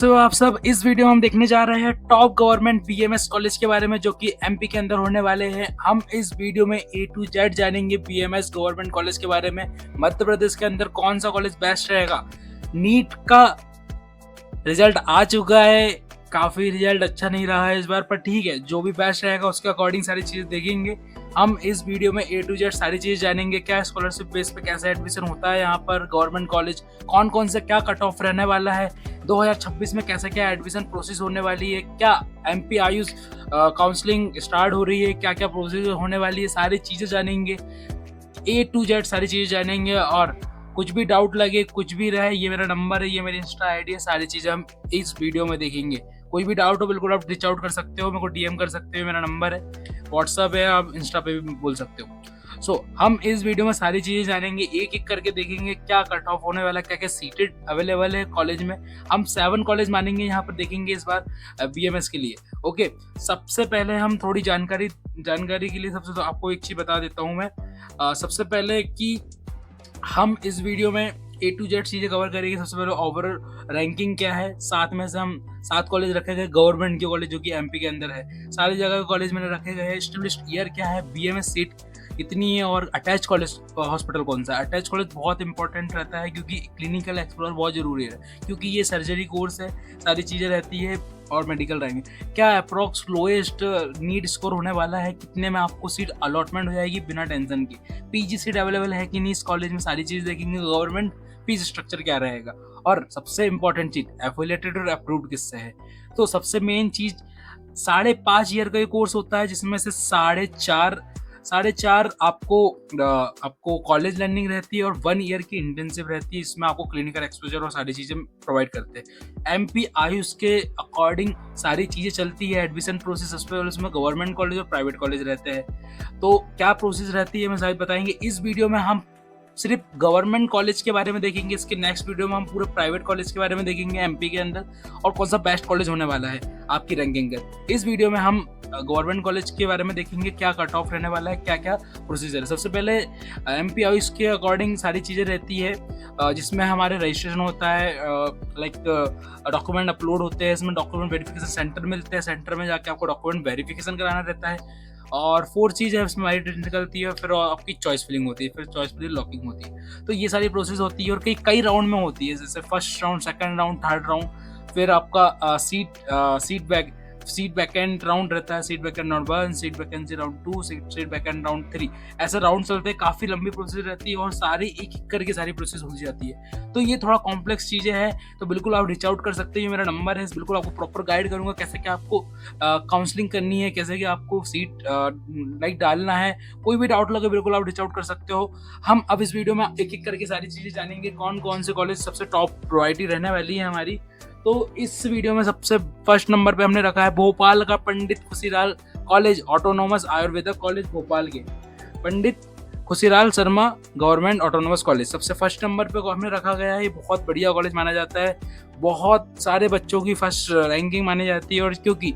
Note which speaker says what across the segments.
Speaker 1: तो आप सब इस वीडियो में हम देखने जा रहे हैं टॉप गवर्नमेंट बीएमएस कॉलेज के बारे में जो कि एमपी के अंदर होने वाले हैं। हम इस वीडियो में ए टू जेड जानेंगे बीएमएस गवर्नमेंट कॉलेज के बारे में। मध्य प्रदेश के अंदर कौन सा कॉलेज बेस्ट रहेगा। नीट का रिजल्ट आ चुका है, काफी रिजल्ट अच्छा नहीं रहा है इस बार, पर ठीक है, जो भी बेस्ट रहेगा उसके अकॉर्डिंग सारी चीजें देखेंगे। हम इस वीडियो में ए टू जेड सारी चीज जानेंगे, क्या स्कॉलरशिप बेस पे कैसे एडमिशन होता है यहाँ पर गवर्नमेंट कॉलेज, कौन कौन से क्या कट ऑफ रहने वाला है, 2026 में कैसे क्या एडमिशन प्रोसेस होने वाली है, क्या एमपी आयुष काउंसलिंग स्टार्ट हो रही है, क्या क्या प्रोसेस होने वाली है, सारी चीजें जानेंगे। ए टू जेड सारी चीजें जानेंगे और कुछ भी डाउट लगे, कुछ भी रहे, ये मेरा नंबर है, ये मेरी इंस्टा आईडी है, सारी चीजें हम इस वीडियो में देखेंगे। कोई भी डाउट हो बिल्कुल आप रीच आउट कर सकते हो, मेरे को डीएम कर सकते हो, मेरा नंबर है, व्हाट्सअप है, आप इंस्टा पे भी बोल सकते हो। हम इस वीडियो में सारी चीजें जानेंगे, एक एक करके देखेंगे क्या कट ऑफ होने वाला है, क्या क्या सीटेड अवेलेबल है कॉलेज में। हम 7 कॉलेज मानेंगे यहाँ पर, देखेंगे इस बार बीएमएस के लिए। ओके, सबसे पहले हम थोड़ी जानकारी के लिए सबसे तो आपको एक चीज बता देता हूँ मैं। सबसे पहले कि हम इस वीडियो में ए टू जेड चीजें कवर करेंगे। सबसे पहले ओवरऑल रैंकिंग क्या है, 7 में से हम 7 कॉलेज रखे गए गवर्नमेंट के कॉलेज जो कि एमपी के अंदर है, सारी जगह के कॉलेज मैंने रखे गए हैं। एस्टेब्लिश्ड ईयर क्या है, बीएमएस सीट कितनी है, और अटैच कॉलेज हॉस्पिटल कौन सा है। अटैच कॉलेज बहुत इंपॉर्टेंट रहता है क्योंकि क्लिनिकल एक्सप्लोर बहुत जरूरी है, क्योंकि ये सर्जरी कोर्स है, सारी चीजें रहती है और मेडिकल रहेंगे। क्या अप्रोक्स लोएस्ट नीट स्कोर होने वाला है, कितने में आपको सीट अलॉटमेंट हो जाएगी बिना टेंशन के, पीजी सीट अवेलेबल है कि नहीं इस कॉलेज में, सारी चीज देखेंगे। गवर्नमेंट फीस स्ट्रक्चर क्या रहेगा, और सबसे इंपॉर्टेंट चीज एफिलिएटेड और अप्रूव्ड किससे है। तो सबसे मेन चीज 5.5 ईयर का ये कोर्स होता है, जिसमें से 4.5 आपको कॉलेज लर्निंग रहती है और 1 ईयर की इंटेंसिव रहती है। इसमें आपको क्लिनिकल एक्सपोजर और सारी चीजें प्रोवाइड करते हैं। एमपी आयुष के अकॉर्डिंग सारी चीजें चलती है। एडमिशन प्रोसेस उसमें गवर्नमेंट कॉलेज और प्राइवेट कॉलेज रहते हैं। तो क्या प्रोसेस रहती है मैं शायद बताएंगे इस वीडियो में। हम सिर्फ गवर्नमेंट कॉलेज के बारे में देखेंगे, इसके नेक्स्ट वीडियो में हम पूरे प्राइवेट कॉलेज के बारे में देखेंगे एमपी के अंदर, और कौन सा बेस्ट कॉलेज होने वाला है आपकी रैंकिंग का। इस वीडियो में हम गवर्नमेंट कॉलेज के बारे में देखेंगे, क्या कट ऑफ रहने वाला है, क्या क्या प्रोसीजर है। सबसे पहले एमपी आयुष के अकॉर्डिंग सारी चीज़ें रहती है, जिसमें हमारे रजिस्ट्रेशन होता है, लाइक डॉक्यूमेंट अपलोड होते हैं, इसमें डॉक्यूमेंट वेरिफिकेशन सेंटर मिलते हैं, सेंटर में जाके आपको डॉक्यूमेंट वेरिफिकेशन कराना रहता है। और 4 चीज़ है उसमें, हमारी डेट निकलती है, फिर आपकी चॉइस फिलिंग होती है, फिर चॉइस फिलिंग लॉकिंग होती है। तो ये सारी प्रोसेस होती है और कई राउंड में होती है, जैसे first round, second round, third round, फिर आपका सीट वैकेंट राउंड रहता है, seat vacant round 1, seat vacancy round 2, seat vacant round 3, ऐसे राउंड चलते हैं। काफ़ी लंबी प्रोसेस रहती है और सारी एक एक करके सारी प्रोसेस हो जाती है। तो ये थोड़ा कॉम्प्लेक्स चीज़ें हैं, तो बिल्कुल आप रीच आउट कर सकते हैं, ये मेरा नंबर है, बिल्कुल आपको प्रॉपर गाइड करूँगा कैसे क्या आपको काउंसलिंग करनी है, कैसे क्या आपको सीट लाइक डालना है। कोई भी डाउट लगे बिल्कुल आप रीच आउट कर सकते हो। हम अब इस वीडियो में एक एक करके सारी चीज़ें जानेंगे, कौन कौन से कॉलेज सबसे टॉप प्रायोरिटी रहने वाली है हमारी। तो इस वीडियो में सबसे फर्स्ट नंबर पे हमने रखा है भोपाल का Pandit Khushilal college, autonomous ayurvedic college Bhopal के Pandit Khushilal Sharma government autonomous college सबसे फर्स्ट नंबर पे हमने रखा गया है। ये बहुत बढ़िया कॉलेज माना जाता है, बहुत सारे बच्चों की फर्स्ट रैंकिंग मानी जाती है, और क्योंकि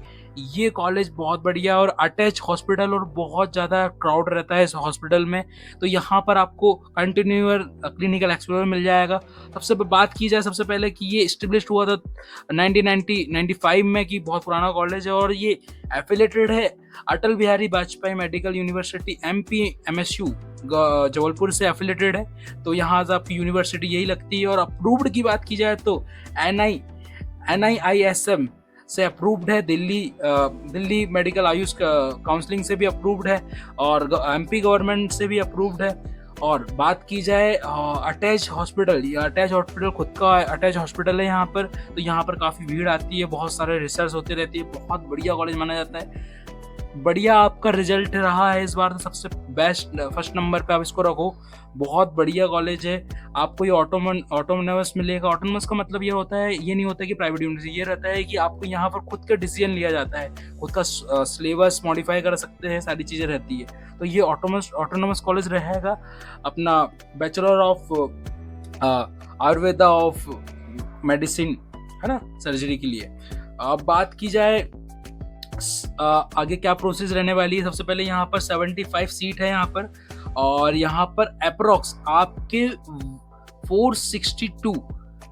Speaker 1: ये कॉलेज बहुत बढ़िया और अटैच हॉस्पिटल और बहुत ज़्यादा क्राउड रहता है इस हॉस्पिटल में, तो यहाँ पर आपको कंटिन्यूअर क्लिनिकल एक्सप्लोर मिल जाएगा। सबसे बात की जाए सबसे पहले कि ये इस्टेब्लिश हुआ था 1995 में, कि बहुत पुराना कॉलेज है, और ये एफिलेटेड है Atal Bihari Vajpayee medical university MP MSU Jabalpur से एफिलेटेड है। तो यहाँ से आपकी यूनिवर्सिटी यही लगती है। और अप्रूव्ड की बात की जाए तो NIISM से अप्रूव्ड है, दिल्ली मेडिकल आयुष काउंसलिंग से भी अप्रूव्ड है, और एमपी गवर्नमेंट से भी अप्रूव्ड है। और बात की जाए अटैच हॉस्पिटल खुद का अटैच हॉस्पिटल है यहाँ पर, तो यहाँ पर काफ़ी भीड़ आती है, बहुत सारे रिसर्च होती रहती है, बहुत बढ़िया कॉलेज माना जाता है। बढ़िया आपका रिजल्ट रहा है इस बार, तो सबसे बेस्ट फर्स्ट नंबर पे आप इसको रखो। बहुत बढ़िया कॉलेज है, आपको ये ऑटोनोमस मिलेगा। ऑटोनोमस का मतलब ये होता है, ये नहीं होता कि प्राइवेट यूनिवर्सिटी, ये रहता है कि आपको यहाँ पर खुद का डिसीजन लिया जाता है, खुद का सिलेबस मॉडिफाई कर सकते हैं, सारी चीज़ें रहती है। तो ये ऑटोनोमस कॉलेज रहेगा अपना bachelor of Ayurveda of medicine, है ना, सर्जरी के लिए। अब बात की जाए आगे क्या प्रोसेस रहने वाली है। सबसे पहले यहाँ पर 75 सीट है यहाँ पर, और यहाँ पर अप्रोक्स आपके 462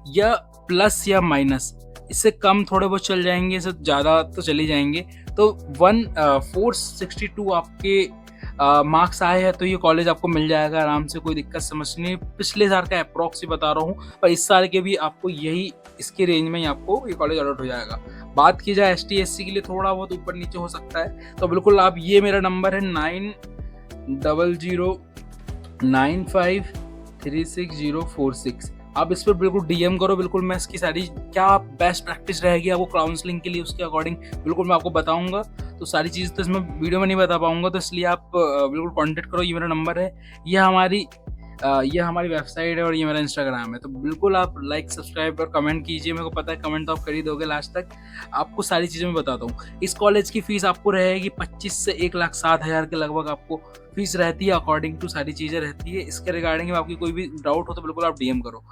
Speaker 1: या प्लस या माइनस इससे कम थोड़े बहुत चल जाएँगे, इससे ज़्यादा तो चले जाएँगे। तो 462 आपके मार्क्स आए हैं तो ये कॉलेज आपको मिल जाएगा आराम से, कोई दिक्कत समस्या नहीं। पिछले साल का एप्रॉक्स ही बता रहा हूँ, पर इस साल के भी आपको यही इसके रेंज में ही आपको ये कॉलेज अलॉट हो जाएगा। बात की जाए एसटी एससी के लिए थोड़ा बहुत ऊपर नीचे हो सकता है, तो बिल्कुल आप, ये मेरा नंबर है 9009536046, आप इस पर बिल्कुल डीएम करो। बिल्कुल मैं इसकी सारी क्या बेस्ट प्रैक्टिस रहेगी आपको काउंसलिंग के लिए, उसके अकॉर्डिंग बिल्कुल मैं आपको बताऊंगा। तो सारी चीज़ तो इसमें वीडियो में नहीं बता पाऊंगा, तो इसलिए आप बिल्कुल कांटेक्ट करो। ये मेरा नंबर है, ये हमारी वेबसाइट है और ये मेरा इंस्टाग्राम है। तो बिल्कुल आप लाइक, सब्सक्राइब और कमेंट कीजिए। मेरे को पता है कमेंट तो आप कर ही दोगे लास्ट तक। आपको सारी चीज़ें मैं बताता हूँ। इस कॉलेज की फ़ीस आपको रहेगी 25 से 1,60,000 के लगभग आपको फ़ीस रहती है, अकॉर्डिंग टू सारी चीज़ें रहती है। इसके रिगार्डिंग में आपकी कोई भी डाउट हो तो बिल्कुल आप डीएम करो।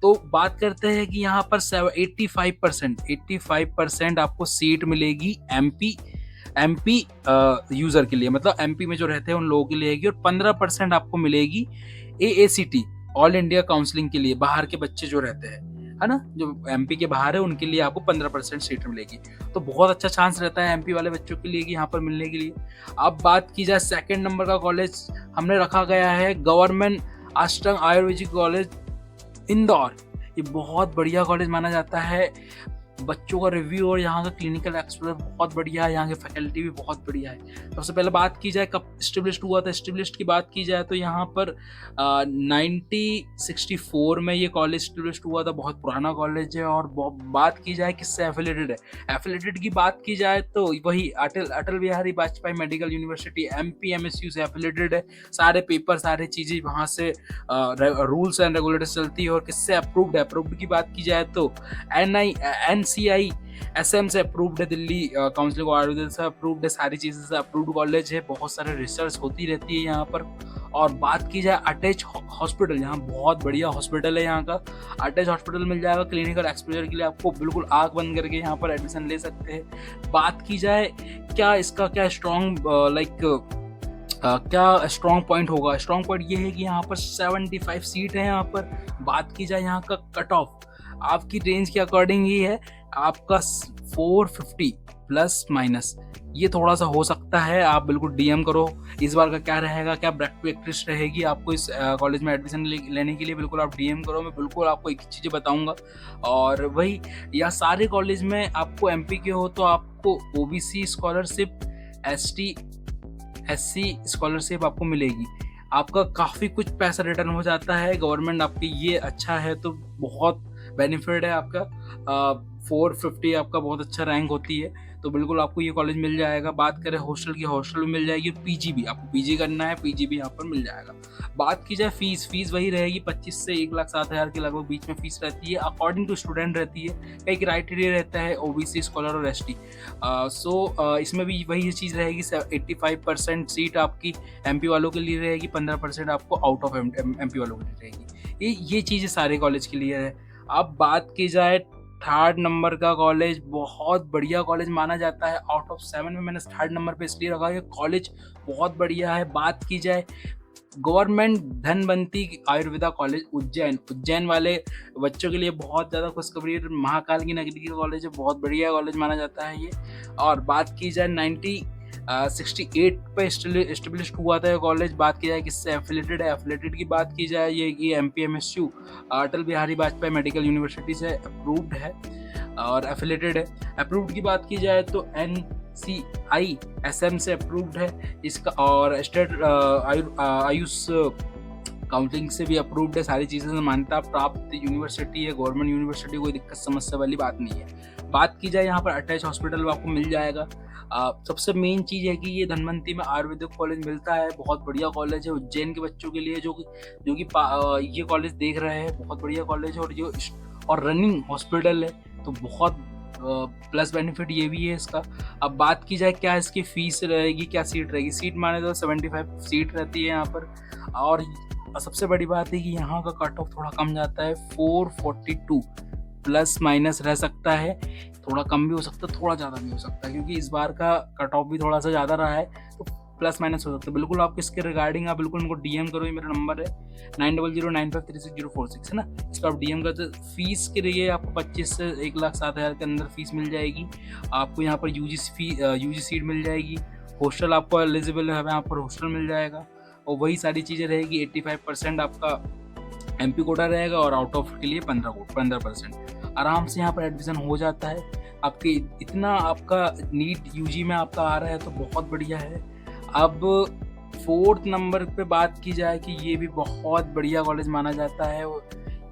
Speaker 1: तो बात करते हैं कि यहाँ पर 85% आपको सीट मिलेगी एमपी यूज़र के लिए, मतलब एमपी में जो रहते हैं उन लोगों के लिए रहेगी, और 15% आपको मिलेगी एएसीटी, ऑल इंडिया काउंसलिंग के लिए, बाहर के बच्चे जो रहते हैं, है ना, जो एमपी के बाहर है उनके लिए आपको 15% सीट मिलेगी। तो बहुत अच्छा चांस रहता है एमपी वाले बच्चों के लिए कि यहाँ पर मिलने के लिए। अब बात की जाए सेकंड नंबर का कॉलेज हमने रखा गया है गवर्नमेंट अष्टंग आयुर्वेदिक कॉलेज इंदौर। ये बहुत बढ़िया कॉलेज माना जाता है। बच्चों का रिव्यू और यहाँ का क्लिनिकल एक्सपीरियंस बहुत बढ़िया है, यहाँ की फैकल्टी भी बहुत बढ़िया है। सबसे पहले बात की जाए कब इस्टेब्लिश्ड हुआ था, इस्टेब्लिश्ड की बात की जाए तो यहाँ पर 1964 में ये कॉलेज इस्टेब्लिश्ड हुआ था। बहुत पुराना कॉलेज है। और बात की जाए किससे एफिलेटेड है, एफिलेटेड की बात की जाए तो वही Atal Bihari Vajpayee medical university MPMSU से एफिलेटेड है। सारे पेपर, सारी चीज़ें वहाँ से रूल्स एंड रेगुलेटर्स चलती है। और किससे अप्रूव्ड है, अप्रूव्ड की बात की जाए तो NCI-SM से अप्रूव्ड है, दिल्ली काउंसिल ऑफ आयुर्वेद से अप्रूव्ड है, सारी चीज़ें से अप्रूव्ड कॉलेज है। बहुत सारे रिसर्च होती रहती है यहाँ पर। और बात की जाए अटैच हॉस्पिटल, यहाँ बहुत बढ़िया हॉस्पिटल है। यहाँ का अटैच हॉस्पिटल मिल जाएगा क्लिनिकल एक्सपोजर के लिए, आपको बिल्कुल आँख बंद करके यहाँ पर एडमिशन ले सकते हैं। बात की जाए क्या इसका क्या स्ट्रॉन्ग क्या स्ट्रॉन्ग पॉइंट होगा, स्ट्रॉन्ग पॉइंट ये है कि यहाँ पर 75 सीट है यहाँ पर। बात की जाए यहाँ का कट ऑफ आपकी रेंज के अकॉर्डिंग ही है, आपका 450 प्लस माइनस ये थोड़ा सा हो सकता है। आप बिल्कुल डीएम करो इस बार का क्या रहेगा, क्या प्रैक्टिस रहेगी आपको इस कॉलेज में एडमिशन लेने के लिए, बिल्कुल आप डीएम करो। मैं बिल्कुल आपको एक चीज़ें बताऊंगा। और वही, या सारे कॉलेज में आपको एमपी के हो तो आपको OBC scholarship, ST SC scholarship आपको मिलेगी। आपका काफ़ी कुछ पैसा रिटर्न हो जाता है गवर्नमेंट आपकी, ये अच्छा है। तो बहुत बेनिफिट है आपका। 450 आपका बहुत अच्छा रैंक होती है। तो बिल्कुल आपको ये कॉलेज मिल जाएगा। बात करें हॉस्टल की, हॉस्टल भी मिल जाएगी। पीजी भी, आपको पीजी करना है, पीजी भी यहाँ पर मिल जाएगा। बात की जाए फीस वही रहेगी 25 से 1,60,000 के लगभग बीच में फीस रहती है, अकॉर्डिंग टू स्टूडेंट रहती है। कई क्राइटेरिया रहता है ओबीसी, स्कॉलर और एसटी। इसमें भी वही चीज़ रहेगी। 85% सीट आपकी एमपी वालों के लिए रहेगी, 15% आपको आउट ऑफ एमपी वालों के लिए रहेगी। ये चीज़ें सारे कॉलेज के लिए है। अब बात की जाए थर्ड नंबर का कॉलेज, बहुत बढ़िया कॉलेज माना जाता है। आउट ऑफ 7 में मैंने थर्ड नंबर पे इसलिए रखा है, कॉलेज बहुत बढ़िया है। बात की जाए गवर्नमेंट धनवंती आयुर्वेदा कॉलेज उज्जैन वाले बच्चों के लिए बहुत ज़्यादा खुशखबरी है। महाकाल की नगरी का कॉलेज है, बहुत बढ़िया कॉलेज माना जाता है ये। और बात की जाए 1968 पे एस्टेब्लिश्ड हुआ था ये कॉलेज। बात की जाए किससे एफिलेटेड है, एफिलेटेड की बात की जाए ये MPMSU अटल बिहारी वाजपेयी मेडिकल यूनिवर्सिटी से अप्रूव्ड है और एफिलेटेड है। अप्रूव्ड की बात की जाए तो NCI-SM से अप्रूव्ड है इसका, और स्टेट आयुष काउंसलिंग से भी अप्रूव्ड है। सारी चीज़ें से मान्यता प्राप्त यूनिवर्सिटी है, गवर्नमेंट यूनिवर्सिटी, कोई दिक्कत समस्या वाली बात नहीं है। बात की जाए यहाँ पर अटैच हॉस्पिटल आपको मिल जाएगा। सबसे मेन चीज़ है कि ये धनवंती में आयुर्वेदिक कॉलेज मिलता है, बहुत बढ़िया कॉलेज है उज्जैन के बच्चों के लिए जो कि ये कॉलेज देख रहे हैं। बहुत बढ़िया कॉलेज है और रनिंग हॉस्पिटल है, तो बहुत प्लस बेनिफिट ये भी है इसका। अब बात की जाए क्या इसकी फीस रहेगी, क्या सीट रहेगी, सीट माने तो 75 सीट रहती है यहाँ पर। और सबसे बड़ी बात है कि यहाँ का कट ऑफ थोड़ा कम जाता है, 442 प्लस माइनस रह सकता है, थोड़ा कम भी हो सकता है, थोड़ा ज़्यादा भी हो सकता है, क्योंकि इस बार का कट ऑफ भी थोड़ा सा ज़्यादा रहा है। तो प्लस माइनस हो सकता है। बिल्कुल आप इसके रिगार्डिंग आप बिल्कुल मेरे को डीएम करो, ये मेरा नंबर है 9009536046 है ना, इस पर आप डीएम करते। फीस के लिए आपको 25 से 1,07,000 के अंदर फीस मिल जाएगी। आपको यहाँ पर यूजी सीट मिल जाएगी। हॉस्टल आपको एलिजिबल है, यहाँ पर हॉस्टल मिल जाएगा और वही सारी चीज़ें रहेगी। 85% आपका एमपी कोटा रहेगा और आउट ऑफ के लिए 15%। आराम से यहाँ पर एडमिशन हो जाता है। आपके इतना आपका नीट यूजी में आपका आ रहा है तो बहुत बढ़िया है। अब 4th नंबर पे बात की जाए कि ये भी बहुत बढ़िया कॉलेज माना जाता है।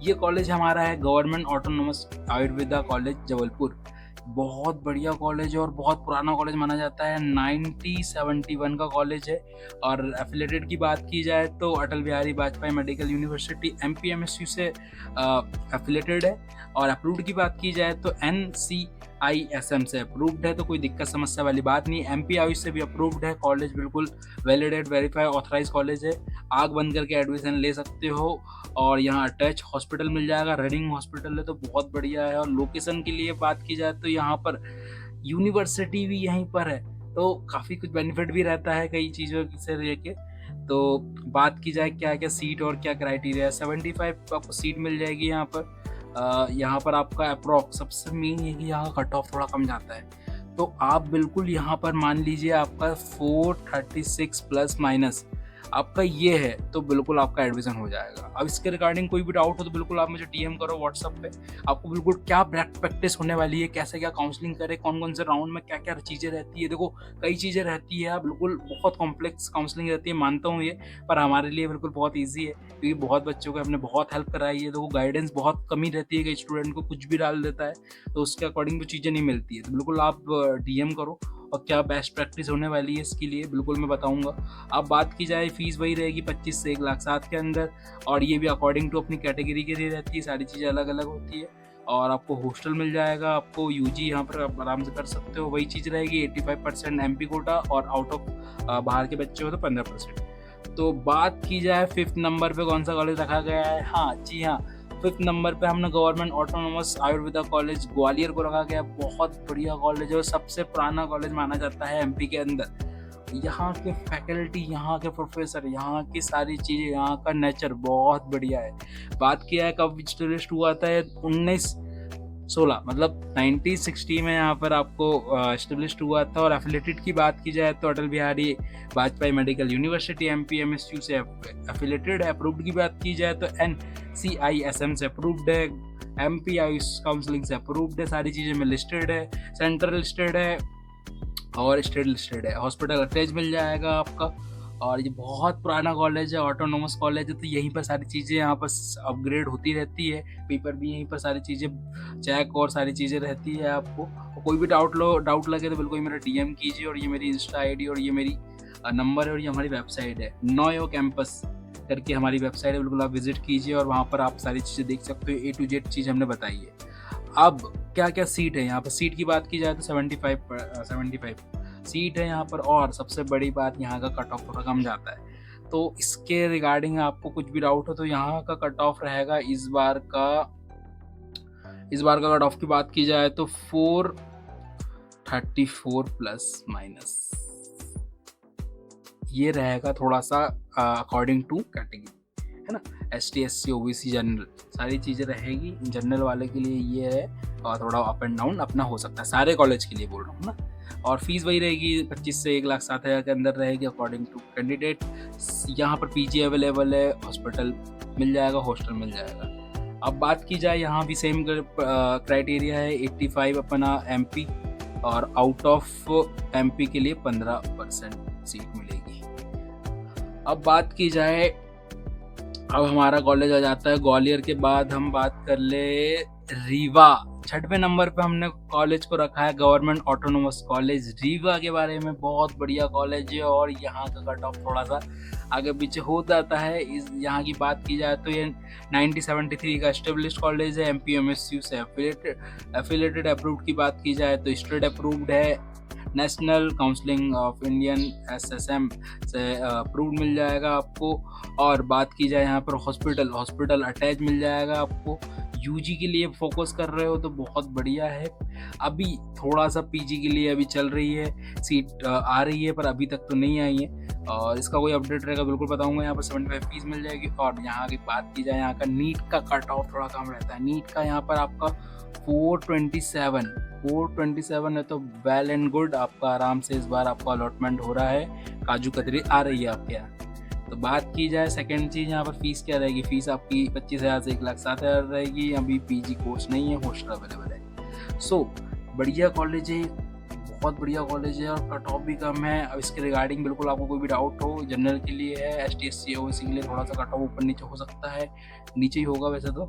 Speaker 1: ये कॉलेज हमारा है government autonomous Ayurveda college Jabalpur. बहुत बढ़िया कॉलेज है और बहुत पुराना कॉलेज माना जाता है। 1971 का कॉलेज है। और एफिलेटेड की बात की जाए तो Atal Bihari Vajpayee medical university MPMSU से एफिलेटेड है। और अप्रूव्ड की बात की जाए तो NCISM से अप्रूव्ड है, तो कोई दिक्कत समस्या वाली बात नहीं। MPIU से भी अप्रूव्ड है कॉलेज, बिल्कुल वैलिडेट वेरीफाई ऑथराइज कॉलेज है। आग बंद करके एडमिशन ले सकते हो और यहाँ अटैच हॉस्पिटल मिल जाएगा, रनिंग हॉस्पिटल है तो बहुत बढ़िया है। और लोकेशन के लिए बात की जाए तो यहाँ पर यूनिवर्सिटी भी यहीं पर है तो काफ़ी कुछ बेनिफिट भी रहता है कई चीज़ों से लेके। तो बात की जाए क्या क्या सीट और क्या क्राइटेरिया है, 75 आपको सीट मिल जाएगी यहाँ पर। यहाँ पर आपका अप्रॉक्स सबसे मेन है कि यहाँ कट ऑफ थोड़ा कम जाता है, तो आप बिल्कुल यहाँ पर मान लीजिए आपका 436 प्लस माइनस आपका ये है तो बिल्कुल आपका एडमिशन हो जाएगा। अब इसके रिगार्डिंग कोई भी डाउट हो तो बिल्कुल आप मुझे डीएम करो व्हाट्सअप पे। आपको बिल्कुल क्या प्रैक्टिस होने वाली है, कैसे क्या काउंसलिंग करें, कौन कौन से राउंड में क्या क्या चीज़ें रहती है। देखो कई चीज़ें रहती है, बिल्कुल बहुत कॉम्प्लेक्स काउंसलिंग रहती है, मानता हूँ ये, पर हमारे लिए बिल्कुल बहुत ईजी है क्योंकि बहुत बच्चों को हमने बहुत हेल्प कराई है। देखो गाइडेंस बहुत कमी रहती है, कई स्टूडेंट को कुछ भी डाल देता है तो उसके अकॉर्डिंग वो चीज़ें नहीं मिलती है। तो बिल्कुल आप डीएम करो और क्या बेस्ट प्रैक्टिस होने वाली है इसके लिए बिल्कुल मैं बताऊंगा। अब बात की जाए फीस वही रहेगी 25 से 1,07,000 के अंदर, और ये भी अकॉर्डिंग टू अपनी कैटेगरी के लिए रहती है, सारी चीज़ें अलग अलग होती है। और आपको हॉस्टल मिल जाएगा, आपको यूजी यहाँ पर आप आराम से कर सकते हो, वही चीज़ रहेगी। 85% एमपी कोटा और आउट ऑफ बाहर के बच्चे हो तो 15%। तो बात की जाए 5th नंबर पे कौन सा कॉलेज रखा गया है, हाँ जी हाँ, 5th नंबर पे हमने government autonomous Ayurveda college Gwalior को रखा गया। बहुत बढ़िया कॉलेज है और सबसे पुराना कॉलेज माना जाता है एमपी के अंदर। यहाँ के फैकल्टी, यहाँ के प्रोफेसर, यहाँ की सारी चीज़ें, यहाँ का नेचर बहुत बढ़िया है। बात किया है कब स्टैब्लिश्ड हुआ था, 1916 मतलब 1960 में यहाँ पर आपको एस्टेब्लिश्ड हुआ था। और एफिलेटेड की बात की जाए तो Atal Bihari Vajpayee medical university MPMSU से एफिलेटेड है। अप्रूव्ड की बात की जाए तो NCISM से अप्रूव्ड है, MPIU काउंसलिंग से अप्रूव्ड है, सारी चीज़ें में लिस्टेड है, सेंट्रल लिस्टेड है और स्टेट लिस्टेड है। हॉस्पिटल अटैच मिल जाएगा आपका। और ये बहुत पुराना कॉलेज है, ऑटोनोमस कॉलेज है, तो यहीं पर सारी चीज़ें यहाँ पर अपग्रेड होती रहती है, पेपर भी यहीं पर सारी चीज़ें चेक और सारी चीज़ें रहती है। आपको कोई भी डाउट लगे तो बिल्कुल मेरा डीएम कीजिए। और ये मेरी इंस्टा आईडी और ये मेरी नंबर है और ये हमारी वेबसाइट है नोयो कैंपस करके हमारी वेबसाइट है, बिल्कुल आप विजिट कीजिए और वहाँ पर आप सारी चीज़ें देख सकते हो, A to Z चीज़ हमने बताई है। अब क्या क्या सीट है यहाँ पर, सीट की बात की जाए तो 75 सीट है यहाँ पर। और सबसे बड़ी बात यहाँ का कट ऑफ थोड़ा कम जाता है, तो इसके रिगार्डिंग आपको कुछ भी डाउट हो तो यहाँ का कट ऑफ रहेगा इस बार का कट ऑफ की बात की जाए तो 434 प्लस माइनस ये रहेगा, थोड़ा सा अकॉर्डिंग टू कैटेगरी है ना। ST SC OBC जनरल सारी चीज़ें रहेगी। जनरल वाले के लिए ये है और थोड़ा अप एंड डाउन अपना हो सकता है, सारे कॉलेज के लिए बोल रहा हूँ ना। और फीस वही रहेगी 25 से 1,07,000 के अंदर रहेगी अकॉर्डिंग टू कैंडिडेट। यहाँ पर PG अवेलेबल है, हॉस्पिटल मिल जाएगा, हॉस्टल मिल जाएगा। अब बात की जाए यहाँ भी सेम क्राइटेरिया है, 85 अपना MP और आउट ऑफ MP के लिए 15% सीट मिलेगी। अब बात की जाए, अब हमारा कॉलेज आ जाता है ग्वालियर के बाद हम बात कर ले रीवा। 6वें नंबर पे हमने कॉलेज को रखा है गवर्नमेंट ऑटोनोमस कॉलेज रीवा के बारे में। बहुत बढ़िया कॉलेज है और यहाँ का कट ऑफ थोड़ा सा आगे पीछे हो जाता है। यहाँ की बात की जाए तो ये 1973 का एस्टेब्लिश्ड कॉलेज है, MPMSU से एफिलेटेड। अप्रूव्ड की बात की जाए तो स्टेट अप्रूव्ड है, national counselling of Indian SSM से अप्रूव्ड मिल जाएगा आपको। और बात की जाए यहाँ पर हॉस्पिटल अटैच मिल जाएगा आपको। यूजी के लिए फोकस कर रहे हो तो बहुत बढ़िया है। अभी थोड़ा-सा पीजी के लिए अभी चल रही है, सीट आ रही है पर अभी तक तो नहीं आई है और इसका कोई अपडेट रहेगा बिल्कुल बताऊँगा। यहाँ पर 75 फीस मिल जाएगी और यहाँ की बात की जाए यहाँ का नीट का कट ऑफ थोड़ा कम रहता है। नीट का यहाँ पर आपका 427 है तो वेल एंड गुड, आपका आराम से इस बार आपका अलॉटमेंट हो रहा है, काजू कतरी आ रही है आपके यहाँ। तो बात की जाए सेकंड चीज़ यहाँ पर फ़ीस क्या रहेगी, फ़ीस आपकी 25,000 से 1,07,000 रहेगी। अभी पीजी कोर्स नहीं है, हॉस्टल अवेलेबल है। सो बढ़िया कॉलेज है, बहुत बढ़िया कॉलेज है और कट ऑफ भी कम है। अब इसके रिगार्डिंग बिल्कुल आपको कोई भी डाउट हो, जनरल के लिए है, ST SC OBC के लिए थोड़ा सा कट ऑफ ऊपर नीचे हो सकता है, नीचे ही होगा वैसे तो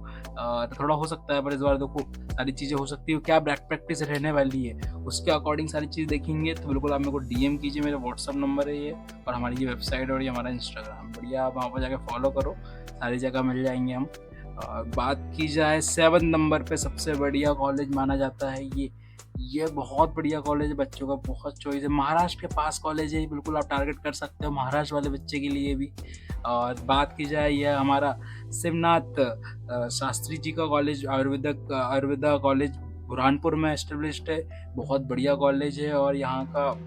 Speaker 1: थोड़ा हो सकता है, पर इस बार देखो सारी चीज़ें हो सकती है। क्या बैक प्रैक्टिस रहने वाली है उसके अकॉर्डिंग सारी चीज़ देखेंगे तो बिल्कुल आप मेरे को DM कीजिए, मेरा व्हाट्सअप नंबर है ये और हमारी ये वेबसाइट और ये हमारा इंस्टाग्राम, बढ़िया आप वहाँ पर जाकर फॉलो करो, सारी जगह मिल जाएंगे हम। बात की जाए 7 नंबर पे सबसे बढ़िया कॉलेज माना जाता है ये बहुत बढ़िया कॉलेज है, बच्चों का बहुत चॉइस है, महाराष्ट्र के पास कॉलेज है, बिल्कुल आप टारगेट कर सकते हो महाराष्ट्र वाले बच्चे के लिए भी। और बात की जाए यह हमारा शिवनाथ शास्त्री जी का कॉलेज, आयुर्वेदा कॉलेज बुरहानपुर में एस्टेब्लिश्ड है, बहुत बढ़िया कॉलेज है और यहाँ का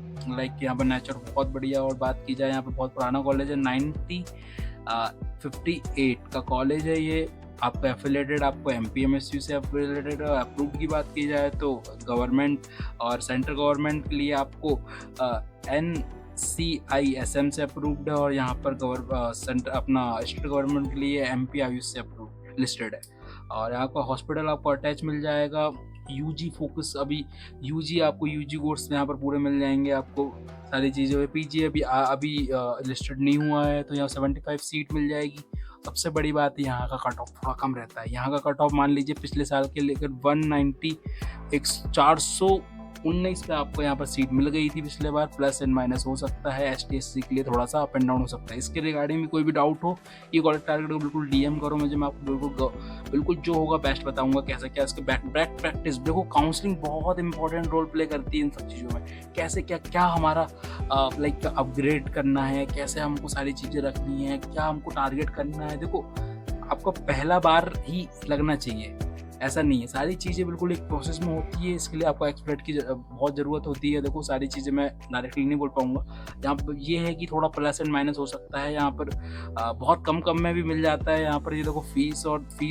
Speaker 1: यहाँ पर नेचर बहुत बढ़िया। और बात की जाए यहाँ पर बहुत पुराना कॉलेज है, 1958 का कॉलेज है ये, आपका एफिलेटेड, आपको MPMSU से एफिलेटेड। अप्रूव्ड की बात की जाए तो गवर्नमेंट और सेंट्रल गवर्नमेंट के लिए आपको NCISM से अप्रूव्ड है और यहाँ पर अपना स्टेट गवर्नमेंट के लिए MP आयुष से अप्रूव्ड लिस्टेड है। और यहाँ का हॉस्पिटल आपको अटैच मिल जाएगा। UG फोकस, अभी UG आपको UG कोर्स यहाँ पर पूरे मिल जाएंगे आपको सारी चीज़ें। PG अभी लिस्टेड नहीं हुआ है तो यहाँ 75 सीट मिल जाएगी। सबसे बड़ी बात है यहाँ का कट ऑफ थोड़ा कम रहता है। यहाँ का कट ऑफ मान लीजिए पिछले साल के लेकर 419 पे आपको यहाँ पर सीट मिल गई थी पिछले बार, प्लस एंड माइनस हो सकता है, ST SC के लिए थोड़ा सा अप एंड डाउन हो सकता है। इसके रिगार्डिंग में कोई भी डाउट हो ये कॉलेज टारगेट को बिल्कुल DM करो मुझे, मैं आपको बिल्कुल जो होगा बेस्ट बताऊंगा कैसे क्या इसके बैक प्रैक्टिस। देखो काउंसलिंग बहुत इंपॉर्टेंट रोल प्ले करती है इन सब चीज़ों में, कैसे क्या हमारा अपग्रेड करना है, कैसे हमको सारी चीज़ें रखनी है, क्या हमको टारगेट करना है। देखो आपको पहला बार ही लगना चाहिए, ऐसा नहीं है, सारी चीज़ें बिल्कुल एक प्रोसेस में होती है, इसके लिए आपको एक्सपर्ट की बहुत ज़रूरत होती है। देखो सारी चीज़ें मैं डायरेक्टली नहीं बोल पाऊँगा, यहाँ पर ये है कि थोड़ा प्लस एंड माइनस हो सकता है, यहाँ पर बहुत कम में भी मिल जाता है। यहाँ पर ये देखो फीस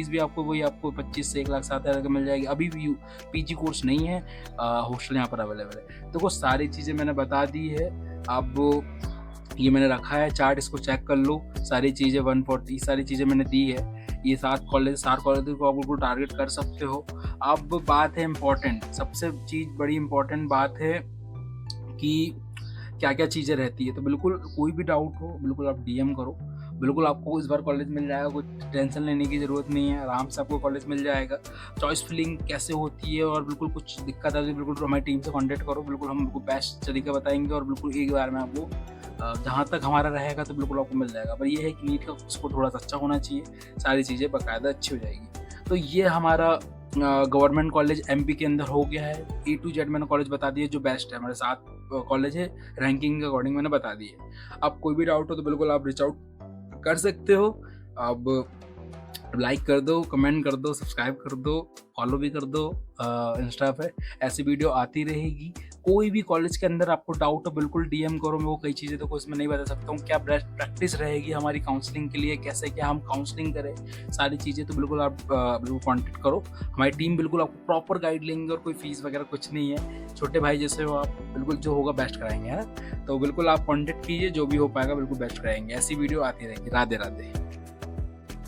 Speaker 1: भी आपको वही आपको 25 से 1,07,000 का मिल जाएगी। अभी भी PG कोर्स नहीं है, हॉस्टल यहाँ पर अवेलेबल है। देखो सारी चीज़ें मैंने बता दी है, अब ये मैंने रखा है चार्ट, इसको चेक कर लो, सारी चीज़ें 140 सारी चीज़ें मैंने दी है। ये 7 कॉलेज को आप बिल्कुल टारगेट कर सकते हो। अब बात है इम्पोर्टेंट, सबसे चीज़ बड़ी इम्पोर्टेंट बात है कि क्या क्या चीज़ें रहती है। तो बिल्कुल कोई भी डाउट हो बिल्कुल आप DM करो, बिल्कुल आपको इस बार कॉलेज मिल जाएगा, कुछ टेंशन लेने की ज़रूरत नहीं है, आराम से आपको कॉलेज मिल जाएगा। चॉइस फिलिंग कैसे होती है और बिल्कुल कुछ दिक्कत है तो बिल्कुल हमारी टीम से कॉन्टेक्ट करो, बिल्कुल हम बिल्कुल बेस्ट तरीका बताएंगे और बिल्कुल एक बार में आपको जहाँ तक हमारा रहेगा तो बिल्कुल आपको मिल जाएगा। पर ये है कि नीट का स्कोर थोड़ा सा अच्छा होना चाहिए, सारी चीज़ें बाकायदा अच्छी हो जाएगी। तो ये हमारा गवर्नमेंट कॉलेज MP के अंदर हो गया है। A to Z मैंने कॉलेज बता दिए जो बेस्ट है, हमारे 7 कॉलेज है, रैंकिंग के अकॉर्डिंग मैंने बता दिए। अब कोई भी डाउट हो तो बिल्कुल आप रीच आउट कर सकते हो। अब लाइक कर दो, कमेंट कर दो, सब्सक्राइब कर दो, फॉलो भी कर दो इंस्टा पे, ऐसी वीडियो आती रहेगी। कोई भी कॉलेज के अंदर आपको डाउट हो बिल्कुल DM करो, मैं वो कई चीज़ें तो इसमें नहीं बता सकता हूँ, क्या बेस्ट प्रैक्टिस रहेगी हमारी काउंसलिंग के लिए, कैसे क्या हम काउंसलिंग करें, सारी चीज़ें तो बिल्कुल आप बिल्कुल कॉन्टेक्ट करो, हमारी टीम बिल्कुल आपको प्रॉपर गाइड लेंगे और कोई फीस वगैरह कुछ नहीं है, छोटे भाई जैसे हो आप, बिल्कुल जो होगा बेस्ट कराएंगे, है ना। तो बिल्कुल आप कॉन्टेक्ट कीजिए, जो भी हो पाएगा बिल्कुल बेस्ट कराएंगे। ऐसी वीडियो आती रहेगी। राधे राधे।